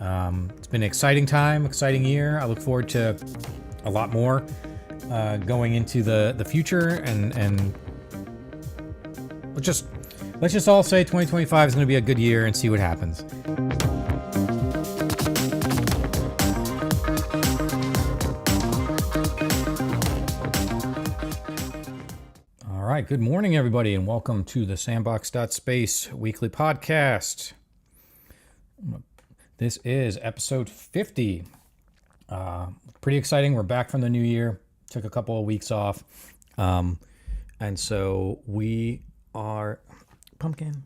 It's been an exciting time, exciting year. I look forward to a lot more going into the future, and let's just all say 2025 is going to be a good year and see what happens. All right, good morning, everybody, and welcome to the Sandbox.Space weekly podcast. This is episode 50. Pretty exciting. We're back from the new year. Took a couple of weeks off. And so we are... Pumpkin.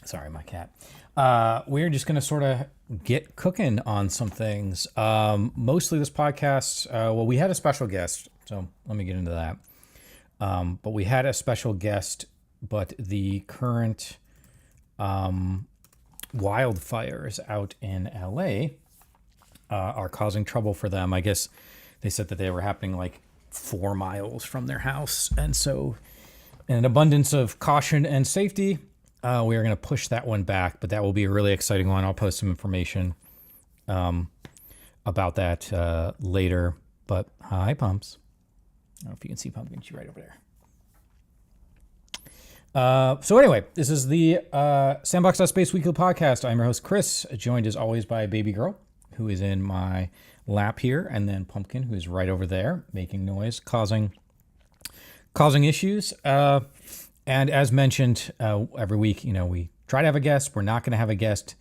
Sorry, my cat. We're just going to sort of get cooking on some things. Mostly this podcast, well, we had a special guest, so let me get into that. But we had a special guest, but the current wildfires out in LA are causing trouble for them. I guess they said that they were happening like 4 miles from their house. And so in an abundance of caution and safety, we are going to push that one back, but that will be a really exciting one. I'll post some information about that later. But hi, Pumps. I don't know if you can see Pumpkin. She's right over there. So anyway, this is the Sandbox.Space weekly podcast. I'm your host, Chris, joined as always by baby girl, who is in my lap here, and then Pumpkin, who is right over there, making noise, causing issues. And as mentioned, every week, we try to have a guest. We're not going to have a guest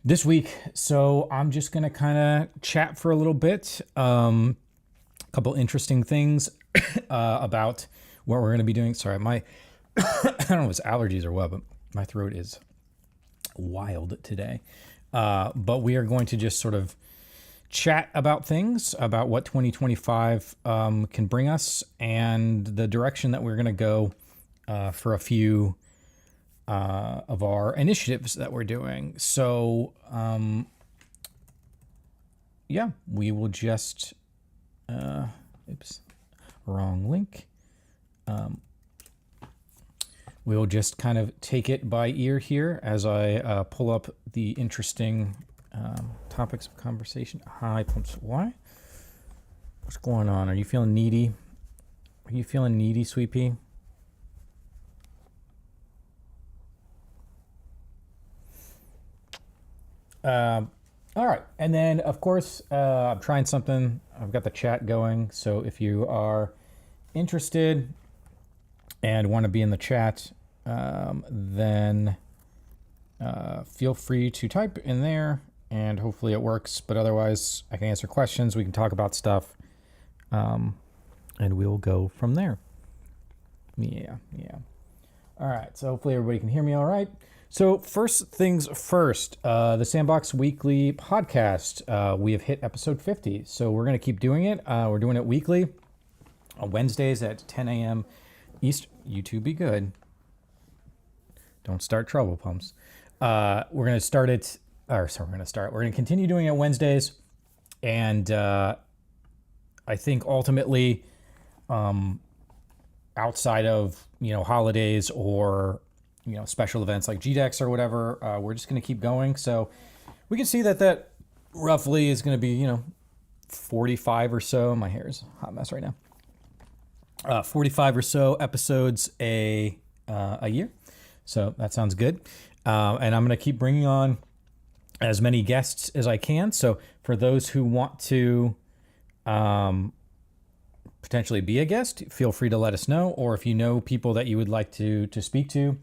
this week, so I'm just going to kind of chat for a little bit. A couple interesting things about what we're going to be doing. Sorry, I don't know if it's allergies or what, but my throat is wild today. But we are going to just sort of chat about things, about what 2025 can bring us, and the direction that we're going to go for a few of our initiatives that we're doing. So, yeah, we will just... oops, wrong link. We will just kind of take it by ear here as I pull up the interesting topics of conversation. Hi, Pumps. Why? What's going on? Are you feeling needy? Are you feeling needy, Sweet Pea? All right. And then, of course, I'm trying something. I've got the chat going. So if you are interested and want to be in the chat, then feel free to type in there, and hopefully it works. But otherwise, I can answer questions. We can talk about stuff, and we'll go from there. Yeah. All right. So hopefully everybody can hear me all right. So first things first, the Sandbox Weekly podcast. We have hit episode 50, so we're going to keep doing it. We're doing it weekly on Wednesdays at 10 a.m. East. YouTube be good. Don't start trouble, Pumps. We're going to start it. We're going to continue doing it Wednesdays. And I think ultimately, outside of, holidays or, special events like GDEX or whatever, we're just going to keep going. So we can see that roughly is going to be, 45 or so. My hair is a hot mess right now. 45 or so episodes a year. So that sounds good. And I'm going to keep bringing on as many guests as I can. So for those who want to potentially be a guest, feel free to let us know. Or if you know people that you would like to speak to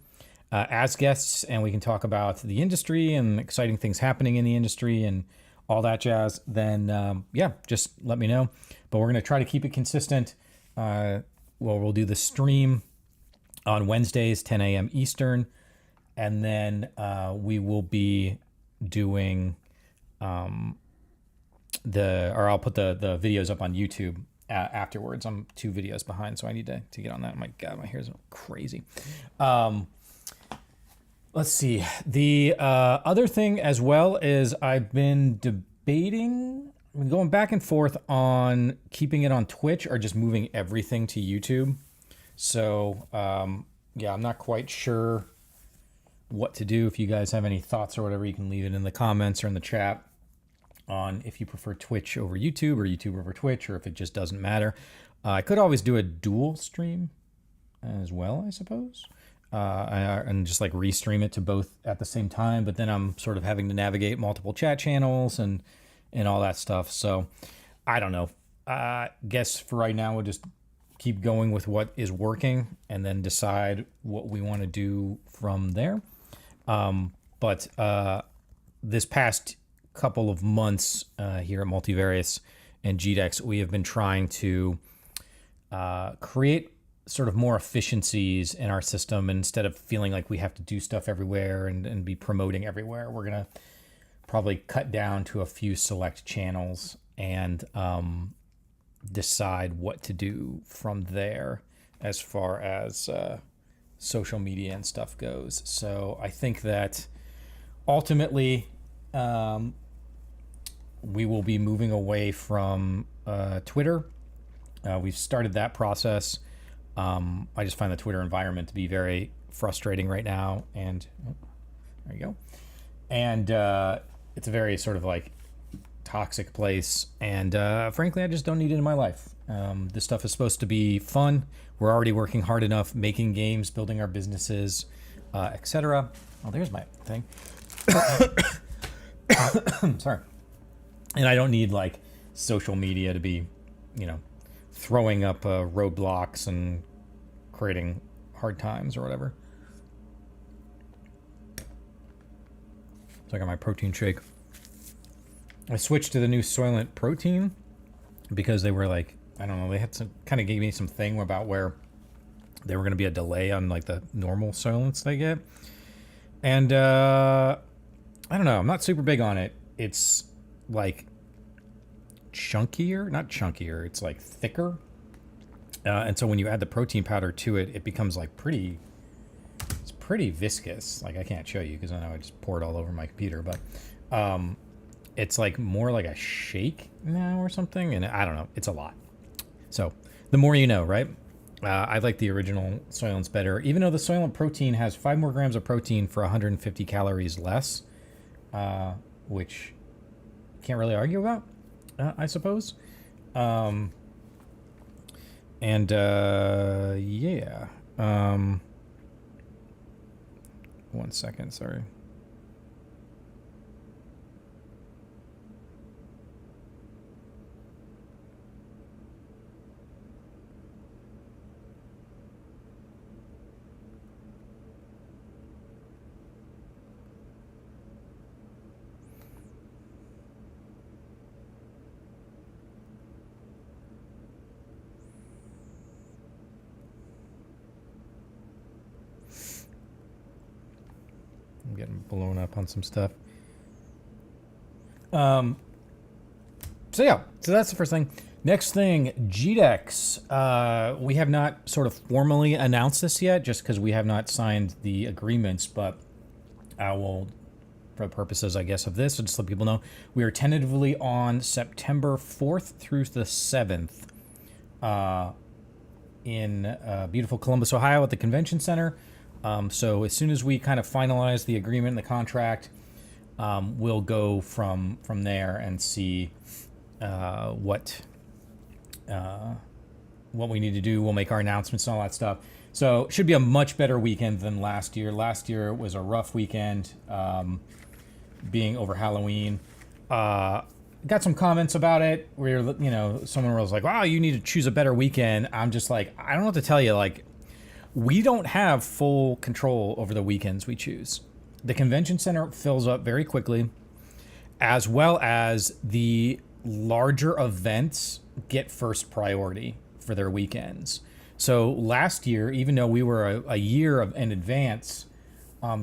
as guests, and we can talk about the industry and exciting things happening in the industry and all that jazz, then just let me know. But we're going to try to keep it consistent. We'll do the stream on Wednesdays, 10 a.m. Eastern, and then we will be doing I'll put the videos up on YouTube afterwards. I'm 2 videos behind, so I need to get on that. My God, my hair's crazy. Let's see. The other thing as well is I've been debating... I'm going back and forth on keeping it on Twitch or just moving everything to YouTube. So, I'm not quite sure what to do. If you guys have any thoughts or whatever, you can leave it in the comments or in the chat on if you prefer Twitch over YouTube or YouTube over Twitch, or if it just doesn't matter. I could always do a dual stream as well, I suppose, and just like restream it to both at the same time. But then I'm sort of having to navigate multiple chat channels and all that stuff. So I don't know. Guess for right now we'll just keep going with what is working and then decide what we want to do from there. But this past couple of months here at Multivarious and GDEX, we have been trying to create sort of more efficiencies in our system. And instead of feeling like we have to do stuff everywhere and be promoting everywhere, we're going to probably cut down to a few select channels and decide what to do from there as far as social media and stuff goes. So I think that ultimately we will be moving away from Twitter. We've started that process. I just find the Twitter environment to be very frustrating right now. And there you go. And it's a very sort of like toxic place. And frankly, I just don't need it in my life. This stuff is supposed to be fun. We're already working hard enough, making games, building our businesses, etc. Oh, there's my thing. Sorry. And I don't need like social media to be, throwing up roadblocks and creating hard times or whatever. So I got my protein shake. I switched to the new Soylent protein because they were like, I don't know, they had some kind of gave me some thing about where there were going to be a delay on like the normal Soylents they get. And I don't know, I'm not super big on it. It's like chunkier, not chunkier, it's like thicker. And so when you add the protein powder to it, it becomes like it's pretty viscous. Like I can't show you because I know I just poured all over my computer, but it's like more like a shake now or something. And I don't know, it's a lot. So the more you know, right? I like the original Soylents better, even though the Soylent protein has 5 more grams of protein for 150 calories less, which can't really argue about, I suppose. Yeah. 1 second, sorry. I'm getting blown up on some stuff. So that's the first thing. Next thing, GDEX. We have not sort of formally announced this yet, just because we have not signed the agreements, but I will, for the purposes, I guess, of this, I'll just let people know, we are tentatively on September 4th through the 7th in beautiful Columbus, Ohio at the Convention Center. So as soon as we kind of finalize the agreement and the contract, we'll go from there and see what we need to do. We'll make our announcements and all that stuff. So it should be a much better weekend than last year. Last year was a rough weekend, being over Halloween. Got some comments about it where, someone was like, wow, you need to choose a better weekend. I'm just like, I don't know what to tell you. Like, we don't have full control over the weekends we choose. The convention center fills up very quickly, as well as the larger events get first priority for their weekends. So last year, even though we were a year in advance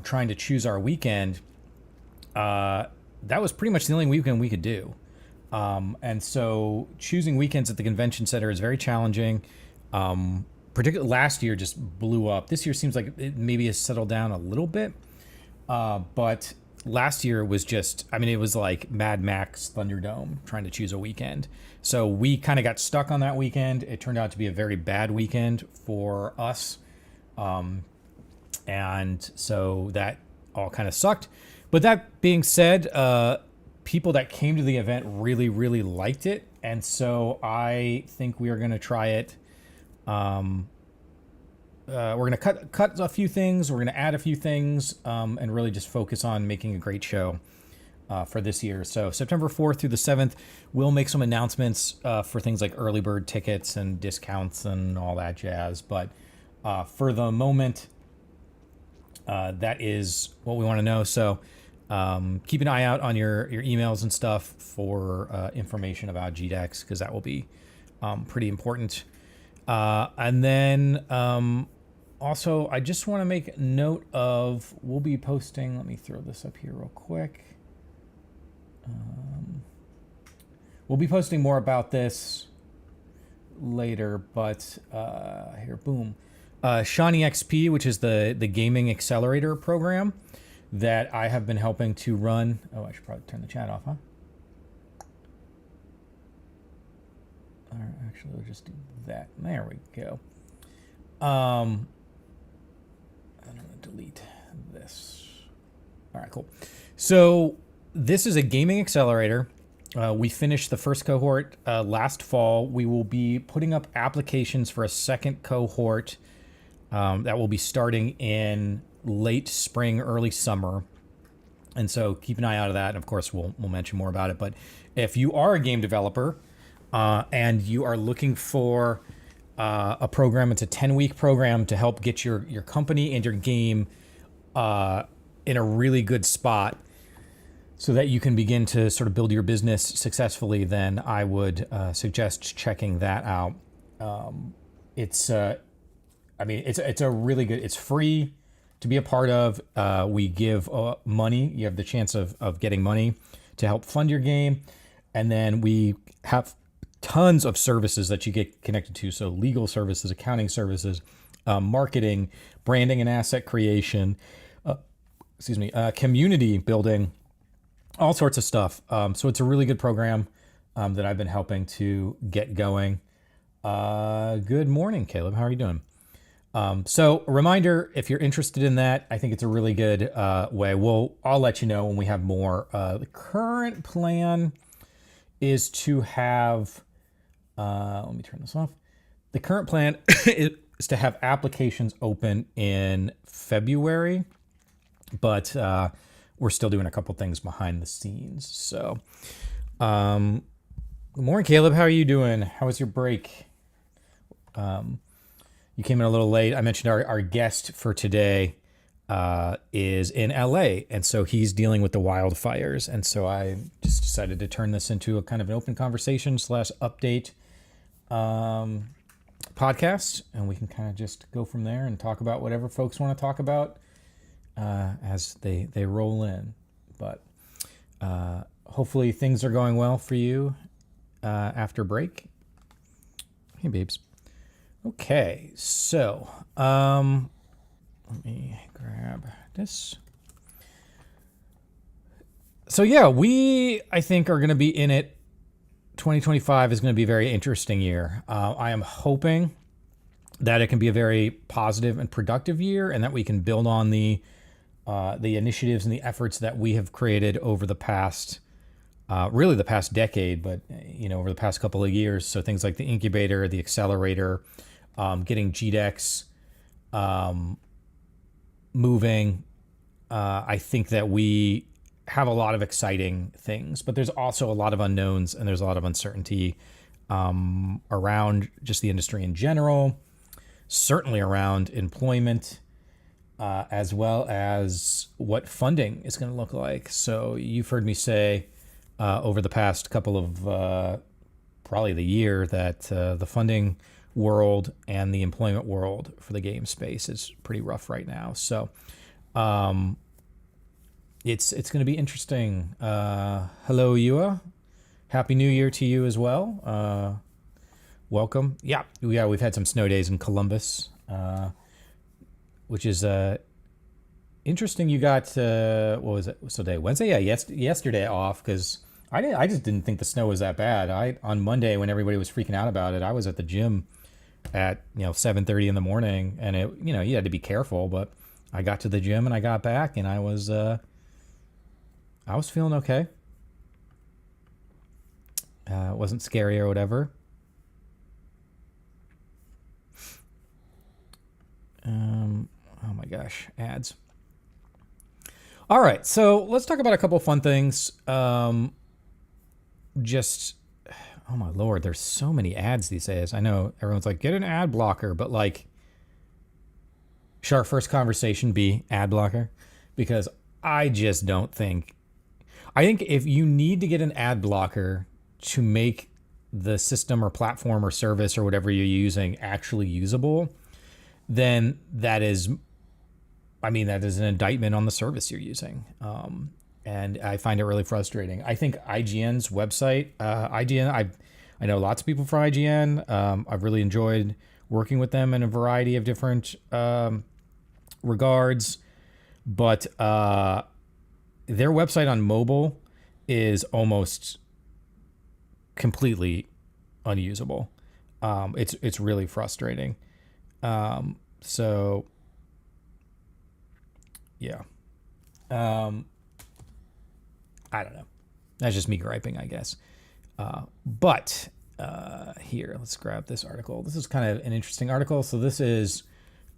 trying to choose our weekend, that was pretty much the only weekend we could do. And so choosing weekends at the convention center is very challenging. Particularly last year just blew up. This year seems like it maybe has settled down a little bit. But last year was just, it was like Mad Max Thunderdome trying to choose a weekend. So we kind of got stuck on that weekend. It turned out to be a very bad weekend for us. And so that all kind of sucked. But that being said, people that came to the event really, really liked it. And so I think we are going to try it. We're going to cut a few things. We're going to add a few things and really just focus on making a great show for this year. So September 4th through the 7th, we'll make some announcements for things like early bird tickets and discounts and all that jazz. But for the moment, that is what we want to know. So keep an eye out on your emails and stuff for information about GDEX, because that will be pretty important. And then also, I just want to make note of, we'll be posting, let me throw this up here real quick. We'll be posting more about this later, but here, boom. Shawnee XP, which is the gaming accelerator program that I have been helping to run. Oh, I should probably turn the chat off, huh? All right, actually, we'll just do that. There we go. I'm going to delete this. All right, cool. So this is a gaming accelerator. We finished the first cohort last fall. We will be putting up applications for a second cohort that will be starting in late spring, early summer. And so keep an eye out of that. And of course, we'll mention more about it. But if you are a game developer and you are looking for a program, it's a 10-week program to help get your company and your game in a really good spot so that you can begin to sort of build your business successfully, then I would suggest checking that out. It's a really good, it's free to be a part of. We give money. You have the chance of getting money to help fund your game. And then we have tons of services that you get connected to. So legal services, accounting services, marketing, branding and asset creation, community building, all sorts of stuff. So it's a really good program that I've been helping to get going. Good morning, Caleb. How are you doing? So a reminder, if you're interested in that, I think it's a really good way. I'll let you know when we have more. The current plan is to have, let me turn this off. The current plan is to have applications open in February, but we're still doing a couple things behind the scenes. So, good morning, Caleb. How are you doing? How was your break? You came in a little late. I mentioned our guest for today is in LA, and so he's dealing with the wildfires. And so I just decided to turn this into a kind of an open conversation / update podcast, and we can kind of just go from there and talk about whatever folks want to talk about as they roll in. But hopefully things are going well for you after break. Hey, babes. Okay, so let me grab this. So yeah, I think are going to be in it. 2025 is going to be a very interesting year. I am hoping that it can be a very positive and productive year, and that we can build on the initiatives and the efforts that we have created over the past, really the past decade, but over the past couple of years. So things like the incubator, the accelerator, getting GDEX moving. I think that we have a lot of exciting things, but there's also a lot of unknowns, and there's a lot of uncertainty around just the industry in general, certainly around employment, as well as what funding is going to look like. So you've heard me say over the past couple of probably the year that the funding world and the employment world for the game space is pretty rough right now. So it's going to be interesting. Hello, Yua. Happy New Year to you as well. Welcome. Yeah, we've had some snow days in Columbus, which is interesting. You got what was it? So day Wednesday? Yeah, yesterday off, because I just didn't think the snow was that bad. On Monday, when everybody was freaking out about it, I was at the gym at 7:30 in the morning, and you had to be careful, but I got to the gym and I got back, and I was feeling okay. It wasn't scary or whatever. Oh my gosh, ads. All right, so let's talk about a couple fun things. Just, oh my lord, there's so many ads these days. I know everyone's like, get an ad blocker, but like, should our first conversation be ad blocker? Because I just don't think. I think if you need to get an ad blocker to make the system or platform or service or whatever you're using actually usable, then that is an indictment on the service you're using. And I find it really frustrating. I think IGN's website, I know lots of people from IGN. I've really enjoyed working with them in a variety of different regards, but their website on mobile is almost completely unusable. It's really frustrating. So yeah. I don't know. That's just me griping, I guess. But here, let's grab this article. This is kind of an interesting article. So this is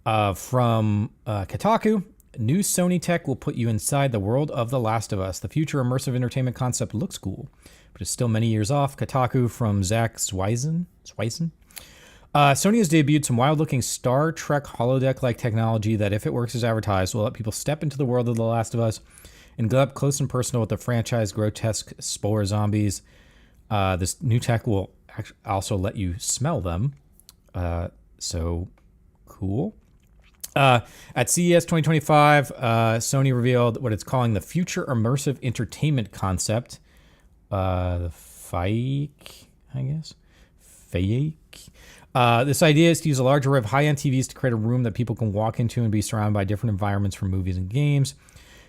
from Kotaku. New Sony tech will put you inside the world of The Last of Us. The future immersive entertainment concept looks cool, but it's still many years off. Kotaku from Zach Zweisen. Sony has debuted some wild-looking Star Trek holodeck-like technology that, if it works as advertised, will let people step into the world of The Last of Us and get up close and personal with the franchise grotesque spore zombies. This new tech will also let you smell them. So cool. At CES 2025, Sony revealed what it's calling the future immersive entertainment concept. The Fake, I guess. Fake. This idea is to use a large array of high-end TVs to create a room that people can walk into and be surrounded by different environments from movies and games.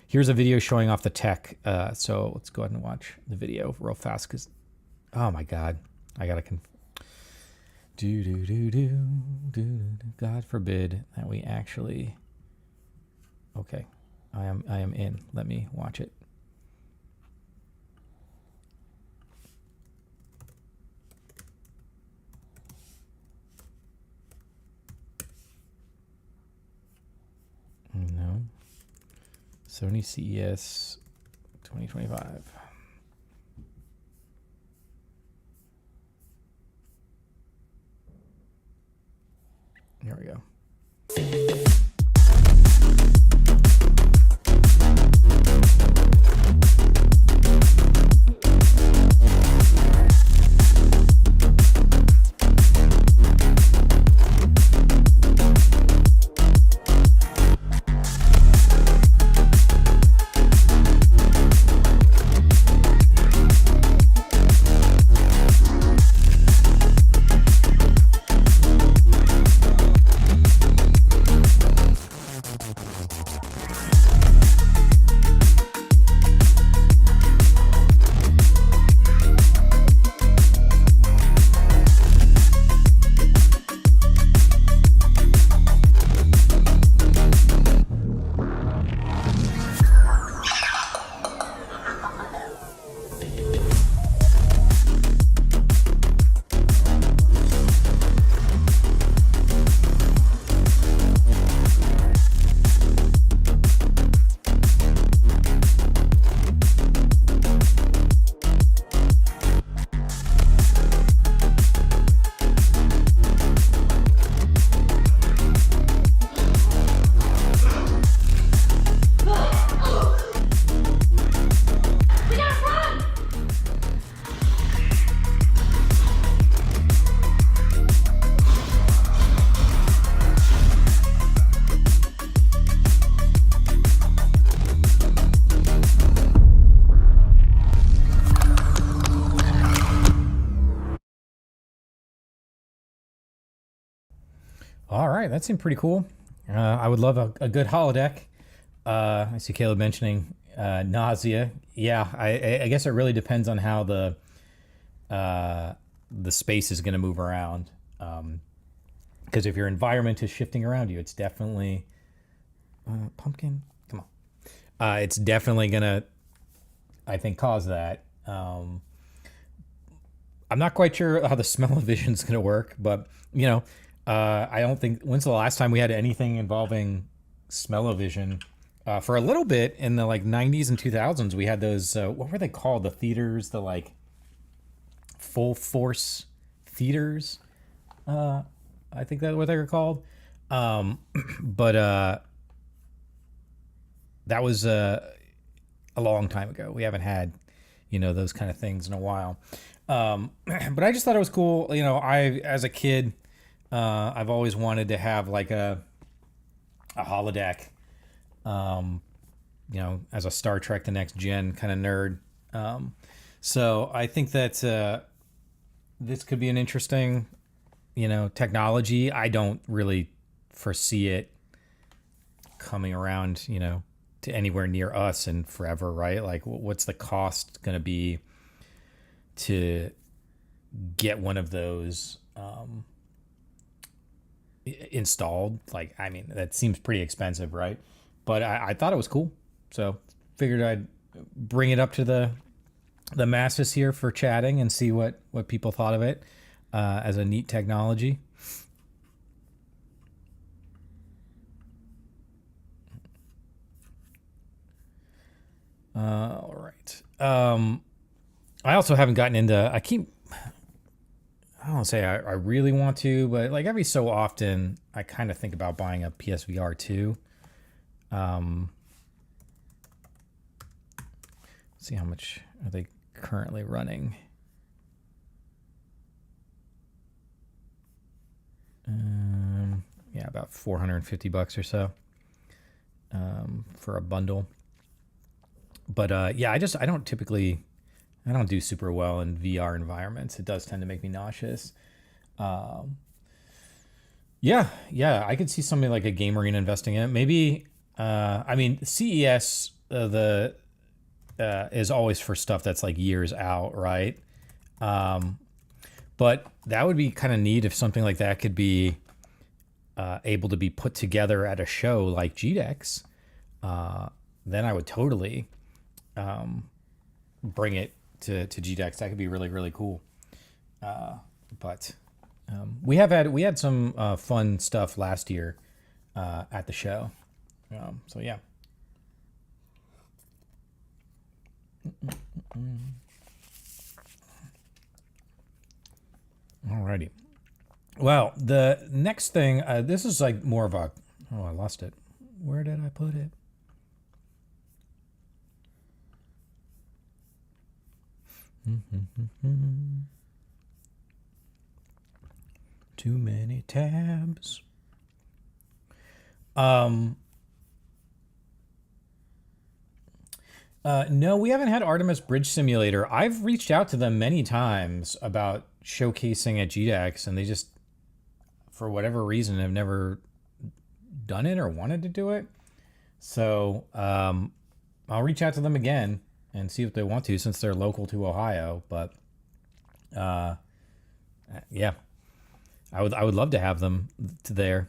Here's a video showing off the tech. So let's go ahead and watch the video real fast because, oh my God, I gotta God forbid that we actually. Okay, I am in. Let me watch it. No. Sony CES 2025. Here we go. All right, that seemed pretty cool. I would love a good holodeck. I see Caleb mentioning nausea. Yeah, I guess it really depends on how the space is going to move around. Because if your environment is shifting around you, it's definitely... pumpkin. Come on. It's definitely gonna, I think, cause that. I'm not quite sure how the smell-o-vision is gonna work, but I don't think. When's the last time we had anything involving smell-o-vision? For a little bit in the like 90s and 2000s, we had those. What were they called? The theaters, the like full force theaters. I think that's what they were called. But that was a long time ago. We haven't had, those kind of things in a while. But I just thought it was cool. As a kid, I've always wanted to have like a holodeck. As a Star Trek The Next Gen kind of nerd. So I think that this could be an interesting, technology. I don't really foresee it coming around, to anywhere near us and forever, right? Like, what's the cost going to be to get one of those installed? Like, I mean, that seems pretty expensive, right? But I thought it was cool, so figured I'd bring it up to the masses here for chatting and see what people thought of it as a neat technology. All right. I also haven't gotten into. I don't want to say I really want to, but like every so often, I kind of think about buying a PSVR 2. See how much are they currently running? Yeah, about $450 or so for a bundle. But yeah, I don't do super well in VR environments. It does tend to make me nauseous. Yeah, I could see somebody like a Game Arena investing in it. Maybe, CES is always for stuff that's like years out, right? But that would be kind of neat if something like that could be able to be put together at a show like GDEX. Then I would totally bring it to GDEX. That could be really, really cool. But we had some fun stuff last year at the show. So yeah. Alrighty. Well, the next thing, this is like more of a, I lost it. Where did I put it? Too many tabs. No, we haven't had Artemis Bridge Simulator. I've reached out to them many times about showcasing at GDEX, and they just, for whatever reason, have never done it or wanted to do it. So I'll reach out to them again and see if they want to, since they're local to Ohio. But yeah, I would love to have them there.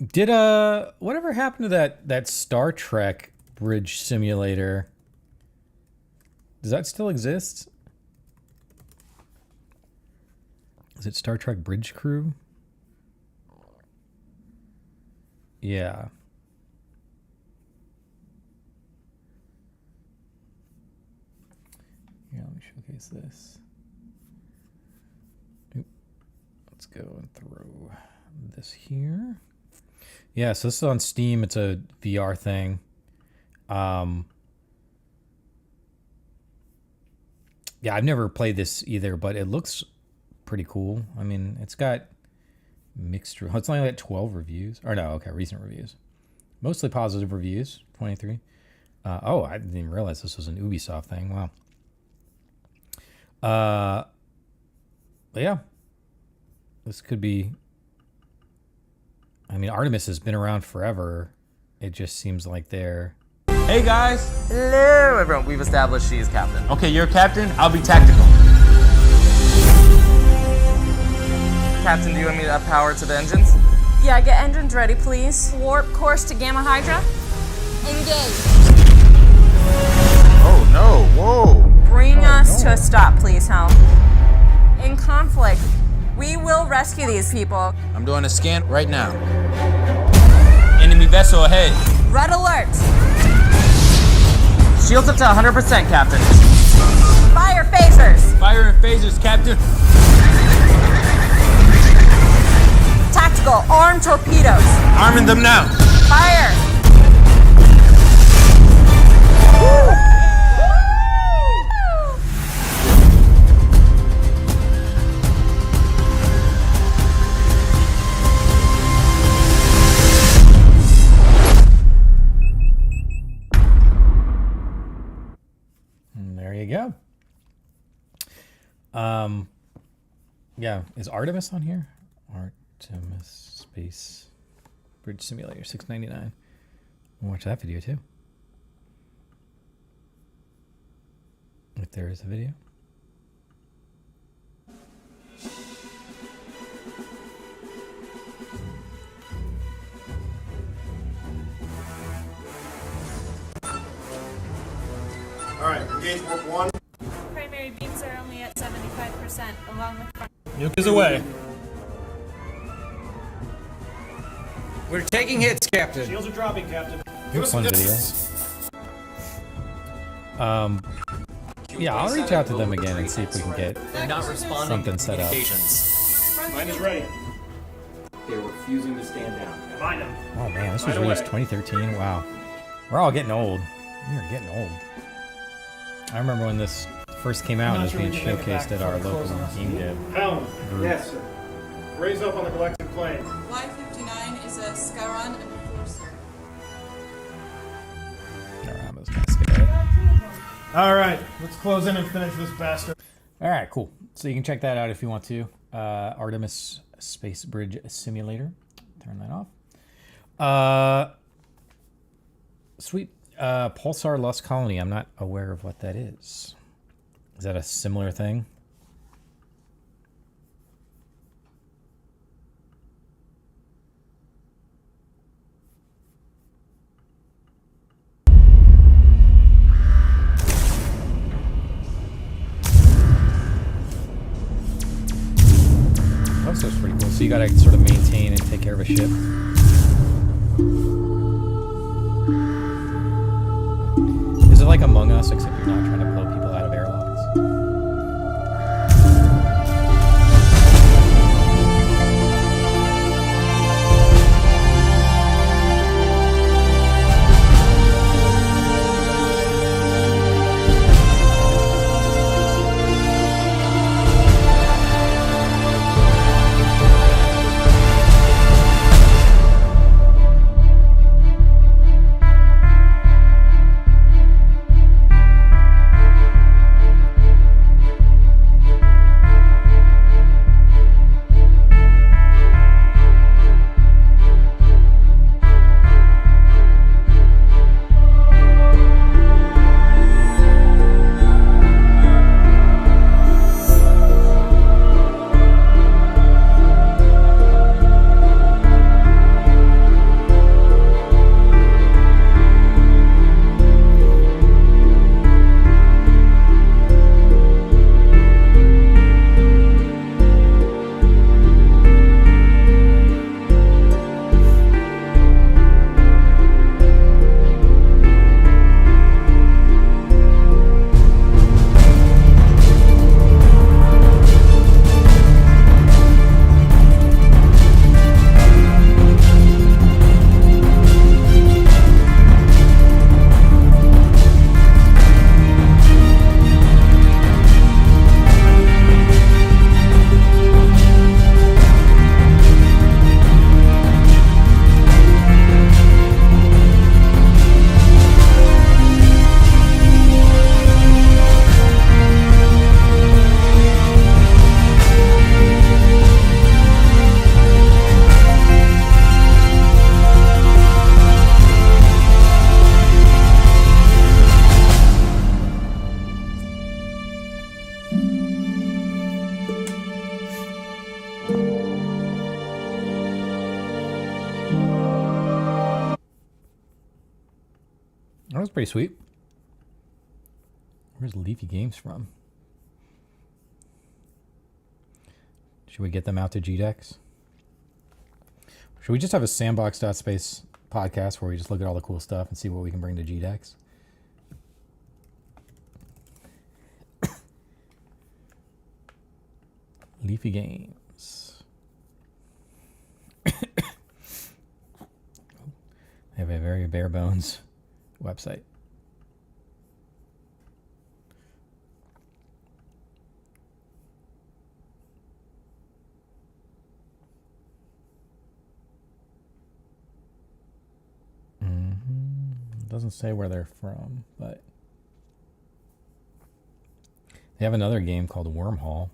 Did whatever happened to that Star Trek Bridge Simulator? Does that still exist? Is it Star Trek Bridge Crew? Yeah. Here, let me showcase this. Oop. Let's go and throw this here. Yeah, so this is on Steam. It's a VR thing. Yeah, I've never played this either, but it looks pretty cool. I mean, it's got mixed. It's only like 12 reviews. Or no, okay, recent reviews. Mostly positive reviews, 23. Oh, I didn't even realize this was an Ubisoft thing. Wow. But yeah, this could be. I mean, Artemis has been around forever. It just seems like they're. Hey guys! Hello everyone, we've established she is captain. Okay, you're captain, I'll be tactical. Captain, do you want me to up power to the engines? Yeah, get engines ready, please. Warp course to Gamma Hydra. Engage. Oh no, whoa. Bring us to a stop, please, Helm. In conflict, we will rescue these people. I'm doing a scan right now. Enemy vessel ahead. Red alert. Shields up to 100%, Captain. Fire phasers. Fire and phasers, Captain. Tactical armed torpedoes. Arming them now. Fire. There you go. Yeah, is Artemis on here? Artemis Space Bridge Simulator, $6.99. We'll watch that video too. If there is a video. All right, engage warp 1. Primary beams are only at 75%, along with front. Nuke is away. We're taking hits, Captain. Shields are dropping, Captain. Here's one video. Yeah, I'll reach out to them again and see if we can get Not responding something set up. Mine is ready. They're refusing to stand down. Find them. Oh man, this was Right released away. 2013. Wow. We're all getting old. We are getting old. I remember when this first came out and it was being showcased at our local game dev. Helm. group. Yes, sir. Raise up on the galactic plane. Y-59 is a Scaran and a Forcer. Alright, I'm just gonna skip it. All right, let's close in and finish this bastard. Alright, cool. So you can check that out if you want to. Artemis Space Bridge Simulator. Turn that off. Sweet. Pulsar Lost Colony. I'm not aware of what that is. Is that a similar thing? Oh, so it's pretty cool. So you gotta sort of maintain and take care of a ship. Is it like Among Us, except you're not trying to blow people out of airlocks? was pretty sweet. Where's Leafy Games from? Should we get them out to GDEX? Should we just have a Sandbox.Space podcast where we just look at all the cool stuff and see what we can bring to GDEX? Leafy Games. They have a very bare bones website. Doesn't say where they're from, but they have another game called Wormhole.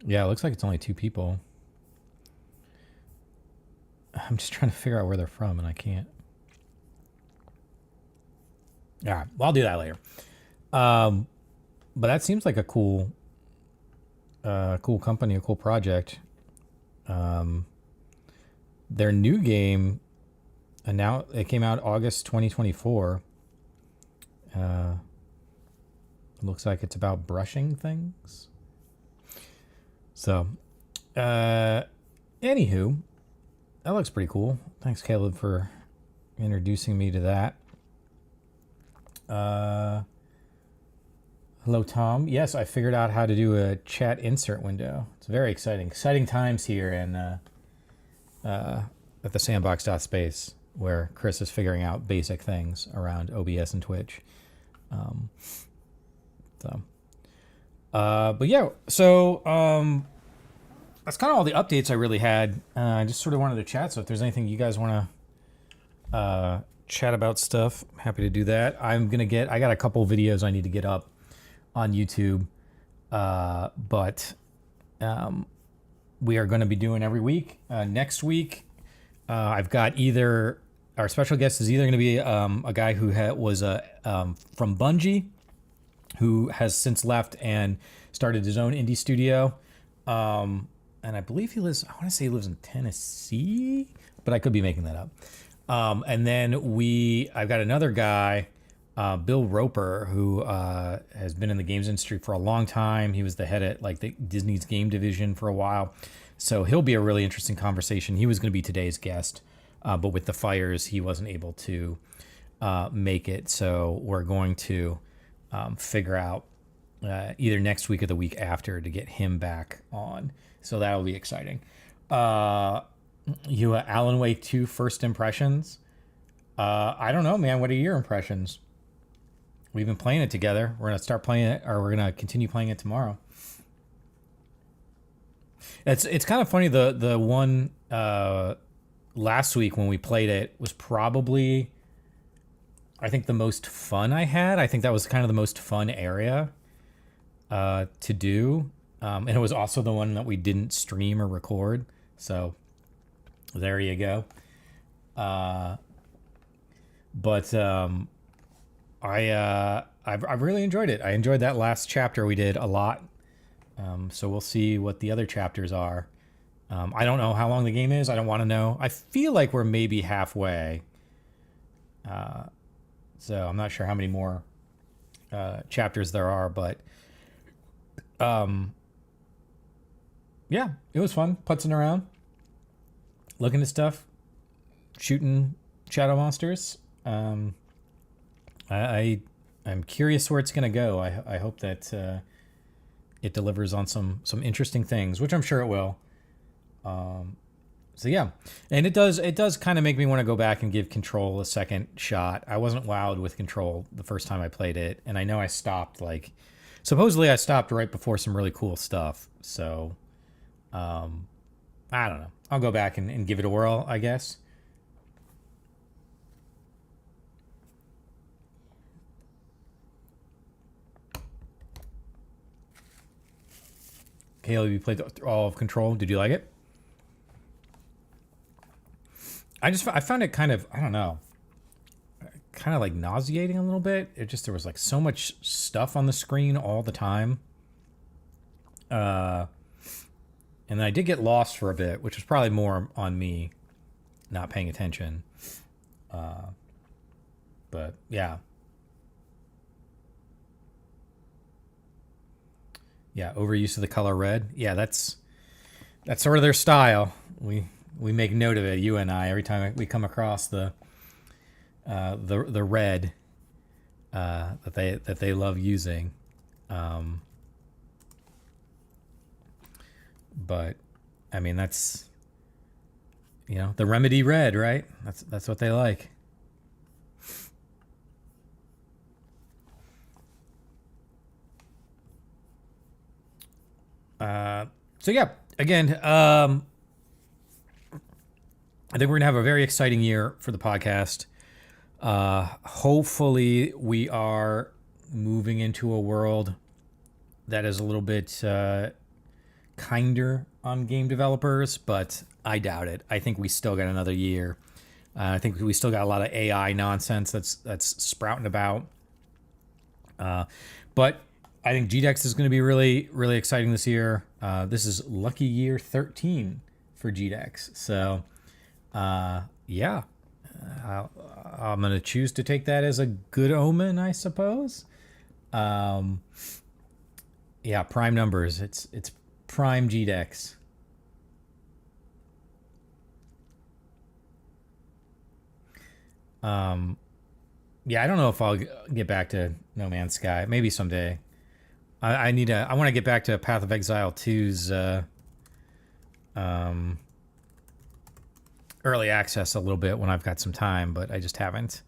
Yeah, it looks like it's only 2 people. I'm just trying to figure out where they're from, and I can't. All right, well, I'll do that later. But that seems like a cool company, a cool project. Their new game, and now it came out August 2024. Looks like it's about brushing things. So, anywho, that looks pretty cool. Thanks, Caleb, for introducing me to that. Hello, Tom. Yes, I figured out how to do a chat insert window. It's very exciting. Exciting times here in at the Sandbox.Space, where Chris is figuring out basic things around OBS and Twitch. But yeah, so that's kind of all the updates I really had. I just sort of wanted to chat. So if there's anything you guys want to chat about stuff, I'm happy to do that. I got a couple videos I need to get up on YouTube, but we are going to be doing every week. Next week, I've got our special guest is either going to be a guy who was from Bungie, who has since left and started his own indie studio. And I believe I want to say he lives in Tennessee, but I could be making that up. And then I've got another guy, Bill Roper, who has been in the games industry for a long time. He was the head at the Disney's game division for a while. So he'll be a really interesting conversation. He was going to be today's guest, but with the fires, he wasn't able to make it. So we're going to figure out either next week or the week after to get him back on. So that'll be exciting. Alan Wake 2 first impressions. I don't know, man. What are your impressions? We've been playing it together. We're going to start playing it, or we're going to continue playing it tomorrow. It's kind of funny. The one last week when we played it was probably, I think, the most fun I had. I think that was kind of the most fun area to do. And it was also the one that we didn't stream or record. So there you go. But I've really enjoyed it. I enjoyed that last chapter we did a lot. So we'll see what the other chapters are. I don't know how long the game is. I don't want to know. I feel like we're maybe halfway. So I'm not sure how many more chapters there are, but yeah, it was fun putzing around, looking at stuff, shooting shadow monsters. I'm curious where it's gonna go. I hope that it delivers on some interesting things, which I'm sure it will. So yeah, and it does kind of make me want to go back and give Control a second shot. I wasn't wowed with Control the first time I played it, and I know I stopped supposedly I stopped right before some really cool stuff. So I don't know. I'll go back and give it a whirl, I guess. Caleb, you played all of Control. Did you like it? I found it kind of, I don't know, kind of nauseating a little bit. There was so much stuff on the screen all the time. And I did get lost for a bit, which was probably more on me not paying attention. But yeah. Yeah, overuse of the color red. Yeah, that's sort of their style. We make note of it, you and I, every time we come across the red that they love using. But I mean, that's, you know, the remedy red, right? That's what they like. So yeah, again, I think we're gonna have a very exciting year for the podcast. Hopefully we are moving into a world that is a little bit kinder on game developers, but I doubt it. I think we still got another year. I think we still got a lot of AI nonsense that's sprouting about. But I think GDEX is going to be really, really exciting this year. This is lucky year 13 for GDEX. So, yeah, I'm going to choose to take that as a good omen, I suppose. Yeah, prime numbers. It's prime GDEX. Yeah, I don't know if I'll get back to No Man's Sky. Maybe someday. I want to get back to Path of Exile 2's early access a little bit when I've got some time, but I just haven't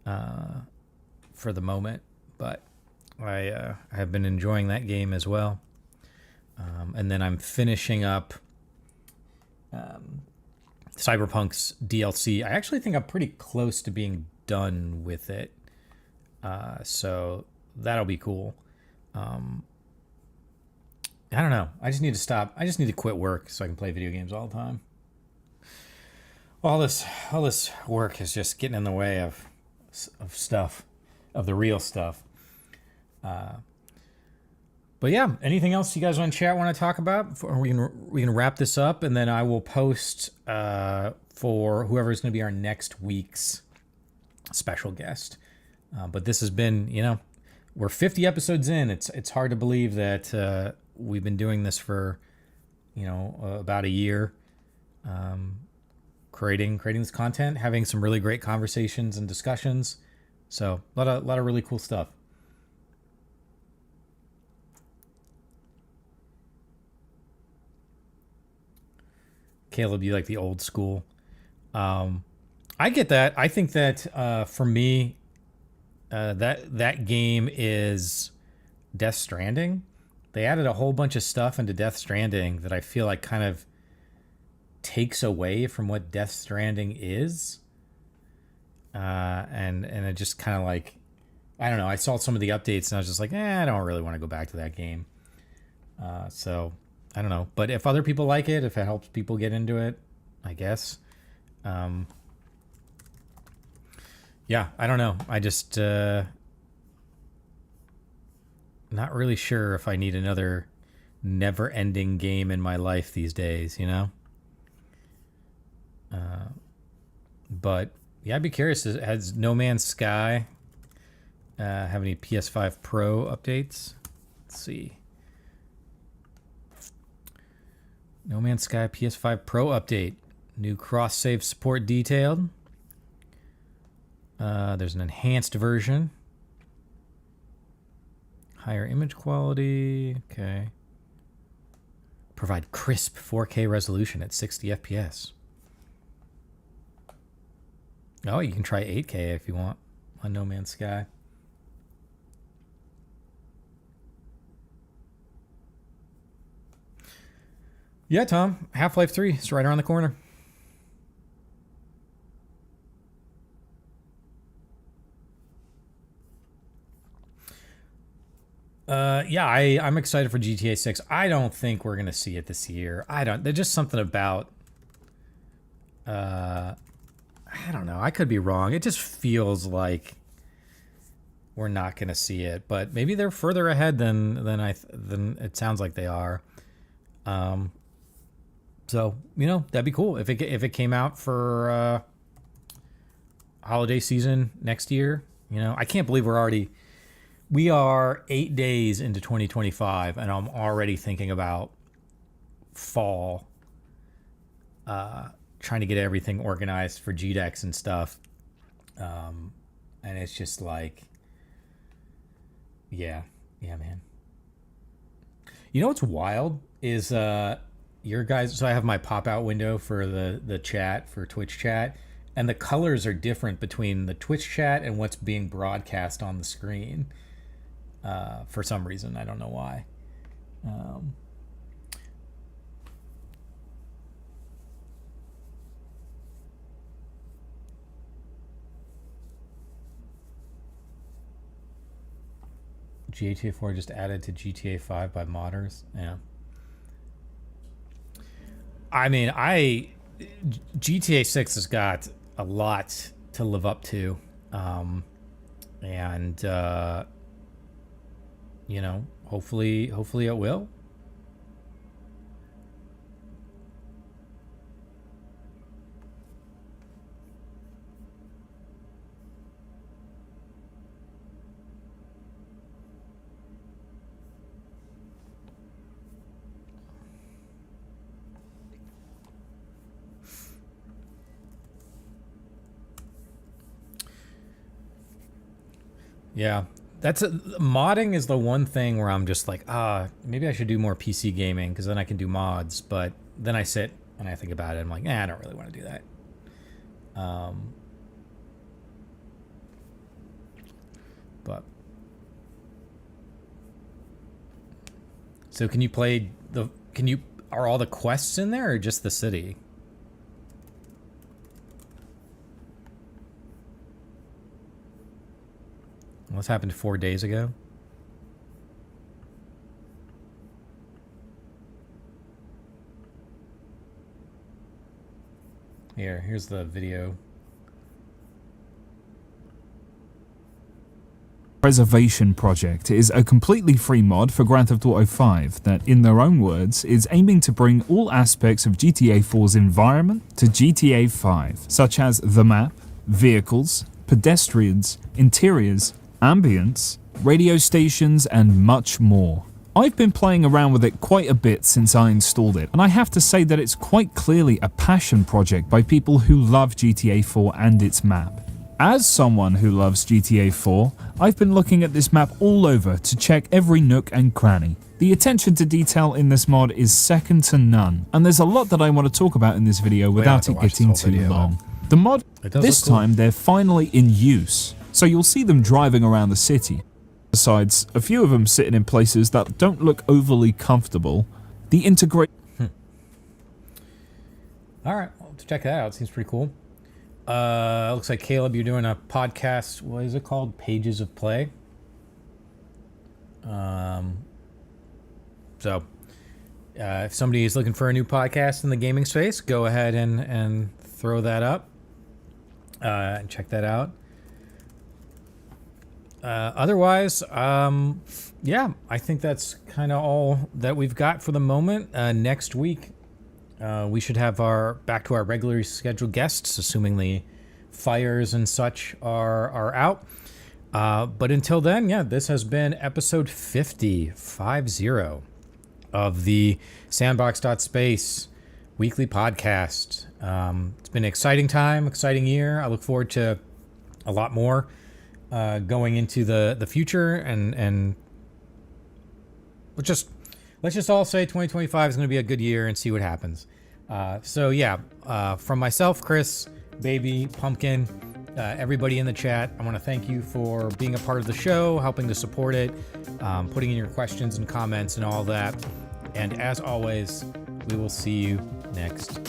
for the moment. But I have been enjoying that game as well. And then I'm finishing up Cyberpunk's DLC. I actually think I'm pretty close to being done with it. So that'll be cool. I don't know. I just need to stop. I just need to quit work so I can play video games all the time. All this work is just getting in the way of stuff, of the real stuff. But yeah, anything else you guys on chat want to talk about before we can wrap this up, and then I will post for whoever's going to be our next week's special guest. But this has been, you know, we're 50 episodes in. It's hard to believe that we've been doing this for, you know, about a year, creating this content, having some really great conversations and discussions. So a lot of really cool stuff. Caleb, you like the old school. I get that. I think that for me, that game is Death Stranding. They added a whole bunch of stuff into Death Stranding that I feel like kind of takes away from what Death Stranding is. And it just kind of like, I don't know. I saw some of the updates and I was just like, I don't really want to go back to that game. So I don't know. But if other people like it, if it helps people get into it, I guess. Yeah, I don't know. I just not really sure if I need another never-ending game in my life these days, you know? But yeah, I'd be curious. Has No Man's Sky have any PS5 Pro updates? Let's see. No Man's Sky PS5 Pro update. New cross-save support detailed. There's an enhanced version. Higher image quality. Okay. Provide crisp 4K resolution at 60 FPS. Oh, you can try 8K if you want on No Man's Sky. Yeah, Tom. Half-Life 3 is right around the corner. Yeah, I'm excited for GTA 6. I don't think we're going to see it this year. There's just something about, I don't know. I could be wrong. It just feels like we're not going to see it, but maybe they're further ahead than it sounds like they are. So, you know, that'd be cool if it came out for holiday season next year. You know, I can't believe we are 8 days into 2025 and I'm already thinking about fall, trying to get everything organized for GDEX and stuff. And it's just like, yeah, man. You know what's wild is your guys. So I have my pop out window for the chat for Twitch chat, and the colors are different between the Twitch chat and what's being broadcast on the screen. For some reason, I don't know why. GTA 4 just added to GTA 5 by modders. Yeah. I mean, GTA 6 has got a lot to live up to. And you know, hopefully it will. Yeah, modding is the one thing where I'm just like, maybe I should do more PC gaming because then I can do mods. But then I sit and I think about it. I'm like, I don't really want to do that. But so can you play are all the quests in there or just the city? What's happened 4 days ago? Here's the video. Preservation Project is a completely free mod for Grand Theft Auto 5 that, in their own words, is aiming to bring all aspects of GTA 4's environment to GTA 5, such as the map, vehicles, pedestrians, interiors, ambience, radio stations, and much more. I've been playing around with it quite a bit since I installed it, and I have to say that it's quite clearly a passion project by people who love GTA 4 and its map. As someone who loves GTA 4, I've been looking at this map all over to check every nook and cranny. The attention to detail in this mod is second to none, and there's a lot that I want to talk about in this video without it getting too long. The mod, this time they're finally in use, so you'll see them driving around the city. Besides, a few of them sitting in places that don't look overly comfortable. The Alright, well, let's check that out. Seems pretty cool. Looks like Caleb, you're doing a podcast. What is it called? Pages of Play. So, if somebody is looking for a new podcast in the gaming space, go ahead and throw that up and check that out. Otherwise, yeah, I think that's kind of all that we've got for the moment. Next week, we should have back to our regularly scheduled guests, assuming the fires and such are out. But until then, yeah, this has been episode 50 of the Sandbox.Space weekly podcast. It's been an exciting time, exciting year. I look forward to a lot more going into the future, and let's just all say 2025 is going to be a good year and see what happens. So yeah, from myself, Chris, Baby, Pumpkin, everybody in the chat, I want to thank you for being a part of the show, helping to support it, putting in your questions and comments and all that. And as always, we will see you next week.